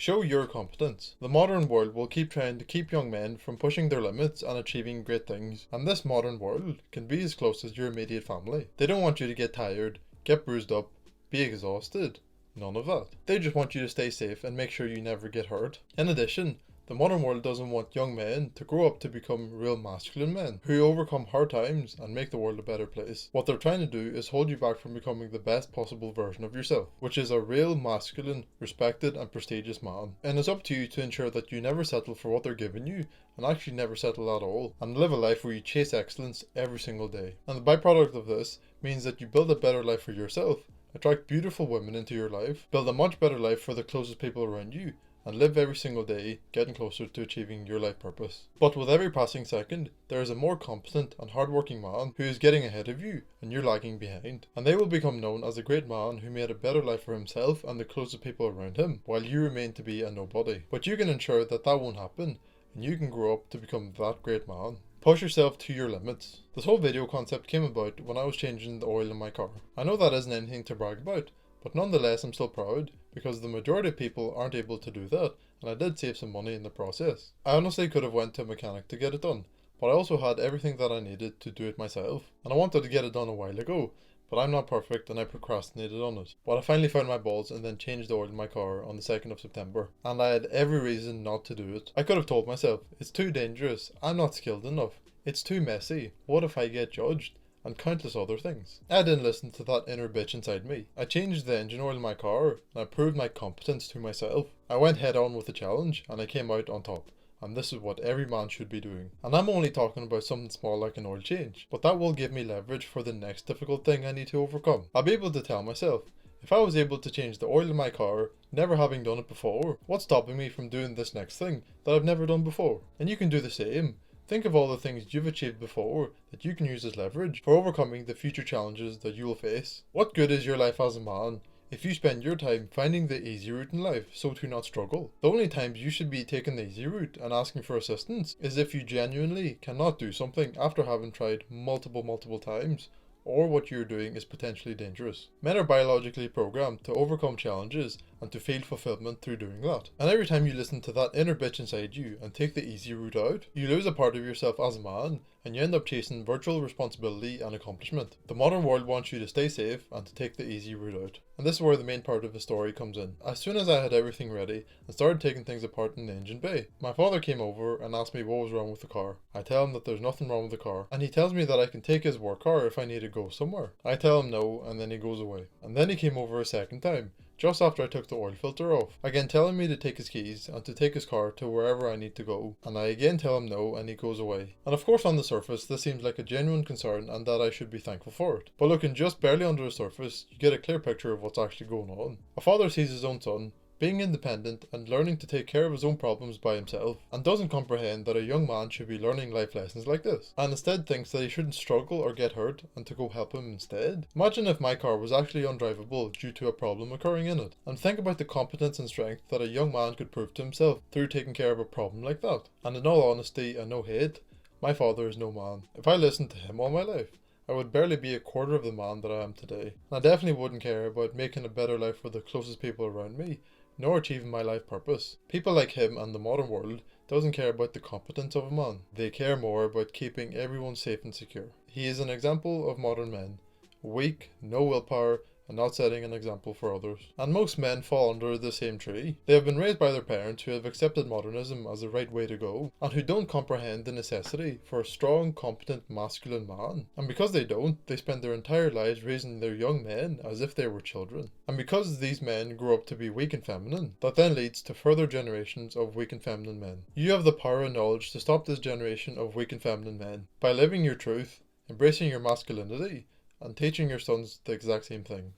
Show your competence. The modern world will keep trying to keep young men from pushing their limits and achieving great things, and this modern world can be as close as your immediate family. They don't want you to get tired, get bruised up, be exhausted. None of that. They just want you to stay safe and make sure you never get hurt. In addition, the modern world doesn't want young men to grow up to become real masculine men who overcome hard times and make the world a better place. What they're trying to do is hold you back from becoming the best possible version of yourself, which is a real masculine, respected and prestigious man. And it's up to you to ensure that you never settle for what they're giving you, and actually never settle at all, and live a life where you chase excellence every single day. And the byproduct of this means that you build a better life for yourself, attract beautiful women into your life, build a much better life for the closest people around you, and live every single day getting closer to achieving your life purpose. But with every passing second, there is a more competent and hardworking man who is getting ahead of you and you're lagging behind. And they will become known as a great man who made a better life for himself and the closest people around him, while you remain to be a nobody. But you can ensure that that won't happen, and you can grow up to become that great man. Push yourself to your limits. This whole video concept came about when I was changing the oil in my car. I know that isn't anything to brag about, but nonetheless I'm still proud, because the majority of people aren't able to do that, and I did save some money in the process. I honestly could have went to a mechanic to get it done, but I also had everything that I needed to do it myself, and I wanted to get it done a while ago, but I'm not perfect and I procrastinated on it. But I finally found my balls and then changed the oil in my car on the 2nd of September, and I had every reason not to do it. I could have told myself, it's too dangerous, I'm not skilled enough, it's too messy, what if I get judged? And countless other things. I didn't listen to that inner bitch inside me. I changed the engine oil in my car, and I proved my competence to myself. I went head on with the challenge, and I came out on top. And this is what every man should be doing. And I'm only talking about something small like an oil change, but that will give me leverage for the next difficult thing I need to overcome. I'll be able to tell myself, if I was able to change the oil in my car, never having done it before, what's stopping me from doing this next thing that I've never done before? And you can do the same. Think of all the things you've achieved before that you can use as leverage for overcoming the future challenges that you will face. What good is your life as a man if you spend your time finding the easy route in life so to not struggle? The only times you should be taking the easy route and asking for assistance is if you genuinely cannot do something after having tried multiple times, or what you're doing is potentially dangerous. Men are biologically programmed to overcome challenges and to feel fulfillment through doing that. And every time you listen to that inner bitch inside you and take the easy route out, you lose a part of yourself as a man, and you end up chasing virtual responsibility and accomplishment. The modern world wants you to stay safe and to take the easy route out. And this is where the main part of the story comes in. As soon as I had everything ready and started taking things apart in the engine bay, my father came over and asked me what was wrong with the car. I tell him that there's nothing wrong with the car, and he tells me that I can take his work car if I need to go somewhere. I tell him no, and then he goes away. And then he came over a second time, just after I took the oil filter off, again telling me to take his keys and to take his car to wherever I need to go, and I again tell him no, and he goes away. And of course on the surface this seems like a genuine concern and that I should be thankful for it, but looking just barely under the surface you get a clear picture of what's actually going on. A father sees his own son being independent and learning to take care of his own problems by himself, and doesn't comprehend that a young man should be learning life lessons like this, and instead thinks that he shouldn't struggle or get hurt and to go help him instead. Imagine if my car was actually undrivable due to a problem occurring in it, and think about the competence and strength that a young man could prove to himself through taking care of a problem like that. And in all honesty and no hate, my father is no man. If I listened to him all my life, I would barely be a quarter of the man that I am today. And I definitely wouldn't care about making a better life for the closest people around me, nor achieving my life purpose. People like him and the modern world doesn't care about the competence of a man. They care more about keeping everyone safe and secure. He is an example of modern men. Weak, no willpower, and not setting an example for others. And most men fall under the same tree. They have been raised by their parents who have accepted modernism as the right way to go, and who don't comprehend the necessity for a strong, competent, masculine man. And because they don't, they spend their entire lives raising their young men as if they were children. And because these men grow up to be weak and feminine, that then leads to further generations of weak and feminine men. You have the power and knowledge to stop this generation of weak and feminine men by living your truth, embracing your masculinity, and teaching your sons the exact same thing.